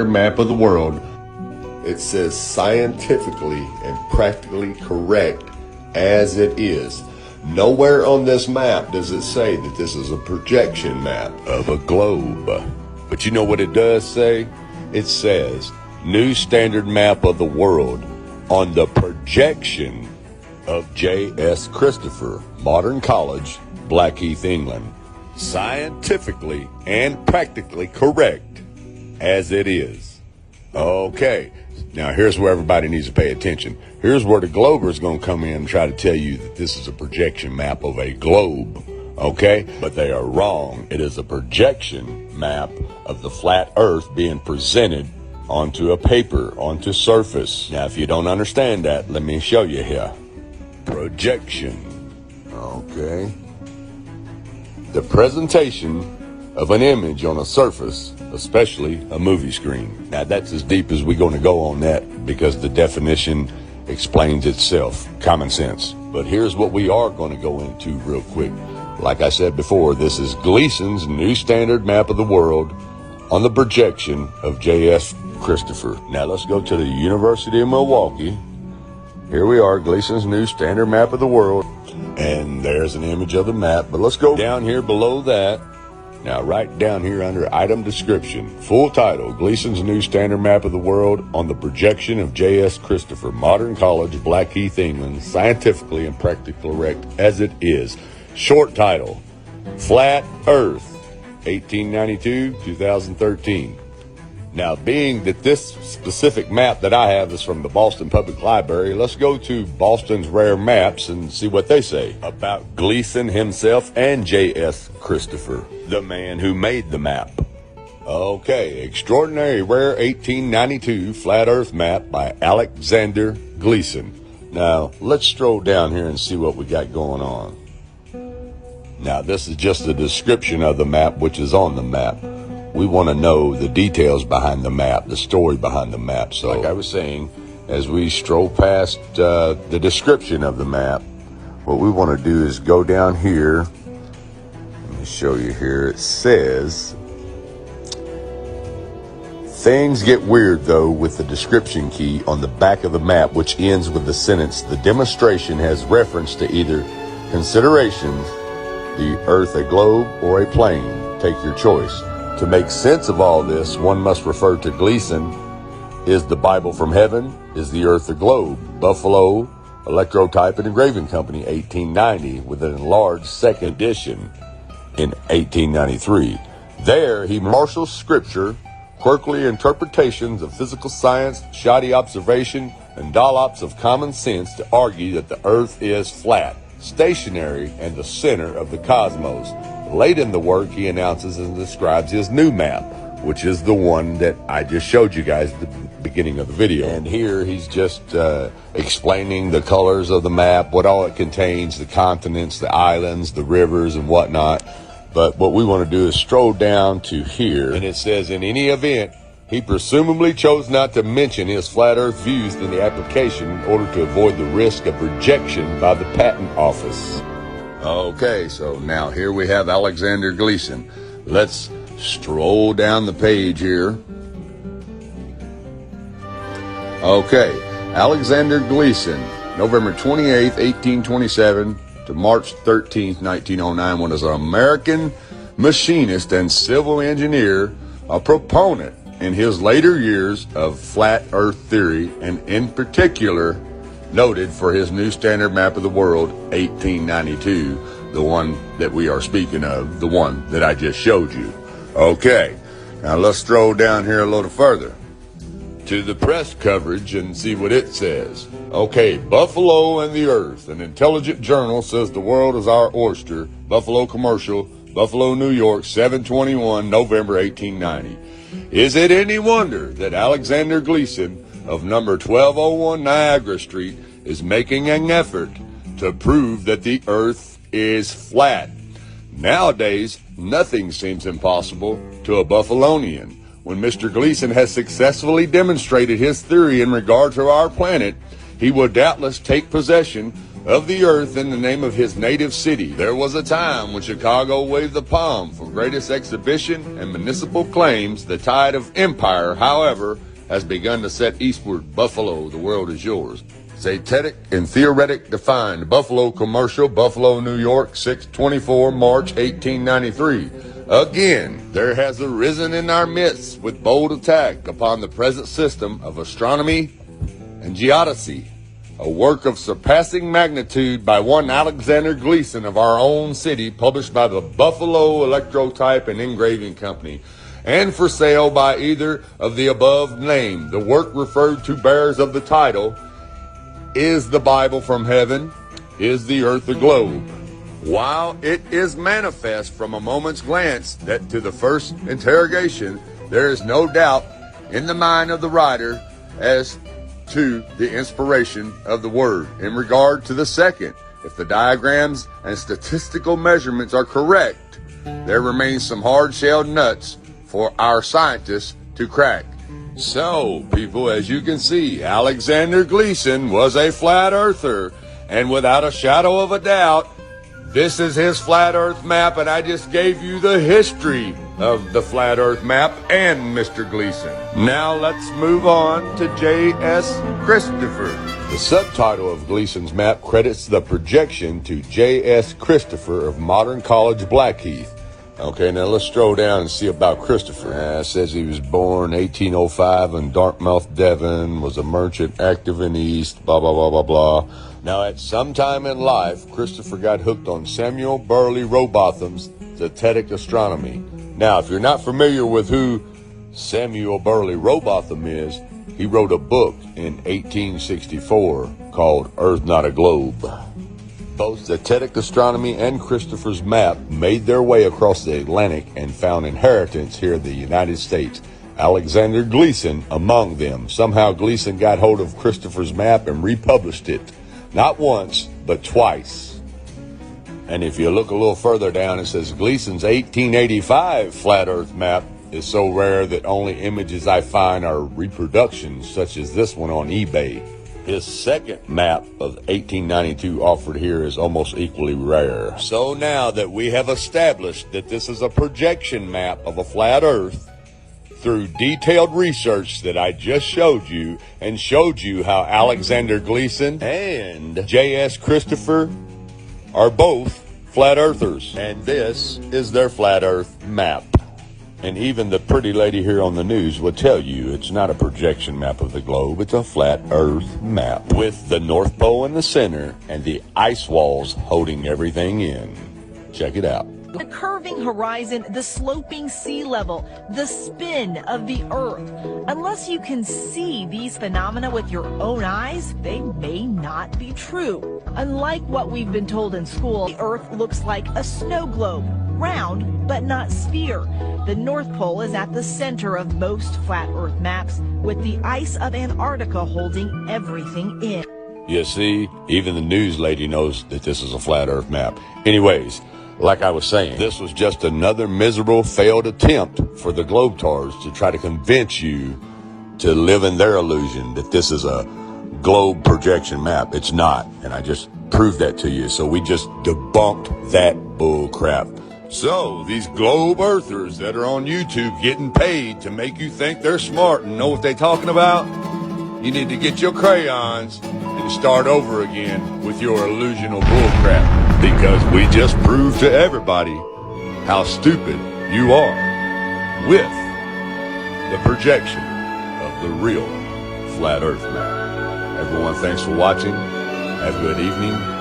map of the world. It says scientifically and practically correct as it is. Nowhere on this map does it say that this is a projection map of a globe. But you know what it does say? It says New Standard Map of the World on the projection of J.S. Christopher, Modern College, Blackheath, England. Scientifically and practically correct as it is. Okay, now here's where everybody needs to pay attention. Here's where the Glober is going to come in and try to tell you that this is a projection map of a globe. Okay, but they are wrong. It is a projection map of the flat earth being presented onto a paper, onto surface. Now, if you don't understand that, let me show you here. Projection. Okay. The presentation of an image on a surface, especially a movie screen. Now, that's as deep as we're going to go on that because the definition explains itself. Common sense. But here's what we are going to go into real quick. Like I said before, this is Gleason's New Standard Map of the World on the projection of J.S. Christopher. Now, let's go to the University of Milwaukee. Here we are, Gleason's New Standard Map of the World. And there's an image of the map. But let's go down here below that. Now, right down here under item description, full title, Gleason's New Standard Map of the World on the projection of J.S. Christopher, Modern College, Blackheath, England, scientifically and practically correct as it is. Short title, Flat Earth, 1892-2013. Now, being that this specific map that I have is from the Boston Public Library, let's go to Boston's Rare Maps and see what they say about Gleason himself and J.S. Christopher, the man who made the map. Okay, Extraordinary Rare 1892 Flat Earth Map by Alexander Gleason. Now, let's stroll down here and see what we got going on. Now, this is just a description of the map, which is on the map. We want to know the details behind the map, the story behind the map. So, like I was saying, as we stroll past the description of the map, what we want to do is go down here. Let me show you here. It says, things get weird, though, with the description key on the back of the map, which ends with the sentence, the demonstration has reference to either considerations, the Earth a globe or a plane. Take your choice. To make sense of all this, one must refer to Gleason. Is the Bible from heaven? Is the Earth a globe? Buffalo Electrotype and Engraving Company, 1890, with an enlarged second edition in 1893. There, he marshals scripture, quirky interpretations of physical science, shoddy observation, and dollops of common sense to argue that the Earth is flat, stationary, and the center of the cosmos. Late in the work, he announces and describes his new map, which is the one that I just showed you guys at the beginning of the video. And here he's just explaining the colors of the map, what all it contains, the continents, the islands, the rivers, and whatnot. But what we want to do is stroll down to here, and it says, in any event, he presumably chose not to mention his flat earth views in the application in order to avoid the risk of rejection by the patent office. Okay, so now here we have Alexander Gleason. Let's stroll down the page here. Okay, Alexander Gleason, November 28th, 1827 to March 13th, 1909, was an American machinist and civil engineer, a proponent in his later years of flat earth theory, and in particular noted for his New Standard Map of the World, 1892, the one that we are speaking of, the one that I just showed you. Okay, now let's stroll down here a little further to the press coverage and see what it says. Okay, Buffalo and the Earth. An intelligent journal says the world is our oyster. Buffalo Commercial, Buffalo, New York, 7/21, November 1890. Is it any wonder that Alexander Gleason of number 1201 Niagara Street is making an effort to prove that the Earth is flat? Nowadays, nothing seems impossible to a Buffalonian. When Mr. Gleason has successfully demonstrated his theory in regard to our planet, he will doubtless take possession of the earth in the name of his native city. There was a time when Chicago waved the palm for greatest exhibition and municipal claims. The tide of empire, however, has begun to set eastward. Buffalo, the world is yours. Zetetic and Theoretic defined. Buffalo Commercial, Buffalo, New York, 6/24, March 1893. Again, there has arisen in our midst with bold attack upon the present system of astronomy and geodesy, a work of surpassing magnitude by one Alexander Gleason of our own city, published by the Buffalo Electrotype and Engraving Company, and for sale by either of the above named. The work referred to bears of the title, Is the Bible from Heaven? Is the Earth a Globe? While it is manifest from a moment's glance that to the first interrogation there is no doubt in the mind of the writer as to the inspiration of the word. In regard to the second, if the diagrams and statistical measurements are correct, there remains some hard-shelled nuts for our scientists to crack. So, people, as you can see, Alexander Gleason was a flat earther, and without a shadow of a doubt, this is his flat earth map, and I just gave you the history of the flat earth map and Mr. Gleason. Now let's move on to J.S. Christopher. The subtitle of Gleason's map credits the projection to J.S. Christopher of Modern College, Blackheath. Okay, now let's stroll down and see about Christopher. It says he was born 1805 in Dartmouth, Devon, was a merchant active in the East, blah, blah, blah, blah, blah. Now, at some time in life, Christopher got hooked on Samuel Burley Rowbotham's Zetetic Astronomy. Now, if you're not familiar with who Samuel Burley Rowbotham is, he wrote a book in 1864 called Earth Not a Globe. Both Zetetic Astronomy and Christopher's map made their way across the Atlantic and found inheritance here in the United States. Alexander Gleason among them. Somehow Gleason got hold of Christopher's map and republished it. Not once, but twice. And if you look a little further down, it says Gleason's 1885 flat earth map is so rare that only images I find are reproductions, such as this one on eBay. His second map of 1892 offered here is almost equally rare. So now that we have established that this is a projection map of a flat earth, through detailed research that I just showed you, and showed you how Alexander Gleason and J.S. Christopher are both flat earthers, and this is their flat earth map. And even the pretty lady here on the news will tell you it's not a projection map of the globe, it's a flat earth map with the North Pole in the center and the ice walls holding everything in. Check it out. The curving horizon, the sloping sea level, the spin of the earth. Unless you can see these phenomena with your own eyes, they may not be true. Unlike what we've been told in school, the earth looks like a snow globe, round but not sphere. The North Pole is at the center of most flat earth maps, with the ice of Antarctica holding everything in. You see, even the news lady knows that this is a flat earth map. Anyways, like I was saying, this was just another miserable failed attempt for the Globetrotters to try to convince you to live in their illusion that this is a globe projection map. It's not, and I just proved that to you. So we just debunked that bull crap. So these globe earthers that are on YouTube getting paid to make you think they're smart and know what they're talking about, you need to get your crayons and start over again with your illusional bullcrap. Because we just proved to everybody how stupid you are with the projection of the real flat earth map. Everyone, thanks for watching. Have a good evening.